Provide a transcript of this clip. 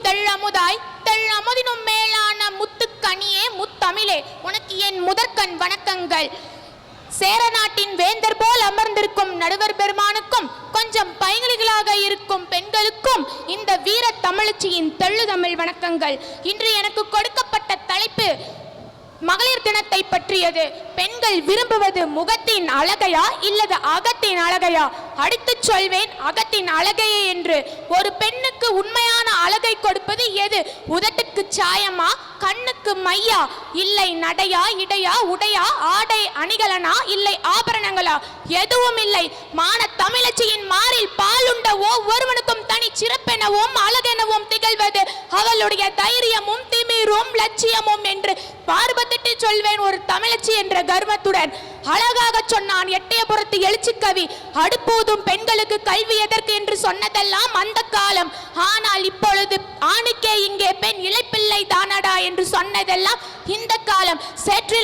தெள்ளமுதாய் தெள்ளமுதினும் மேலான முத்துக்கனியே முத்தமிழே, உனக்கு என் முதற்கண் வணக்கங்கள். சேர நாட்டின் வேந்தர் போல் அமர்ந்திருக்கும் நடுவர் பெருமானுக்கும் கொஞ்சம் பைங்களிகளாக இருக்கும் பெண்களுக்கும் இந்த வீர தமிழச்சியின் தெள்ளு தமிழ் வணக்கங்கள். இன்று எனக்கு கொடுக்கப்பட்ட தலைப்பு மகளிர் தினத்தை பற்றியது. பெண்கள் விரும்புவது முகத்தின் அழகையா இல்லது அகத்தின் அழகையா? அடித்து சொல்வேன் அகத்தின் அழகையே என்று. ஒரு பெண்ணுக்கு உண்மையான அழகை கொடுப்பது எது? உதட்டுக்கு சாயமா, கண்ணுக்கு மையா, இல்லை நடையா, இடையா, உடையா, ஆடை அணிகலனா, இல்லை ஆபரணங்களா? எதுவும் இல்லை. மான தமிழச்சியின் மாறில் பாலுண்ட ஒவ்வொருவனுக்கும் தனி சிறப்பெனவும் அழகெனவும் திகழ்வது அவளுடைய தைரியமும் திமிரும் லட்சியமும் என்று பார்வத்திட்டு சொல்வேன் ஒரு தமிழச்சி என்ற கர்வத்துடன். அழகாக சொன்னான் எட்டயபுரத்து எழுச்சி கவி. அடுப்போதும் பெண்களுக்கு கல்வி எதற்கு என்று சொன்னதெல்லாம் அந்த காலம். ஆனால் இப்பொழுது ஆணுக்கே இங்கே பெண் இளைப்பிள்ளை தானடா என்று சொன்னதெல்லாம் இந்த காலம். சேற்றிலை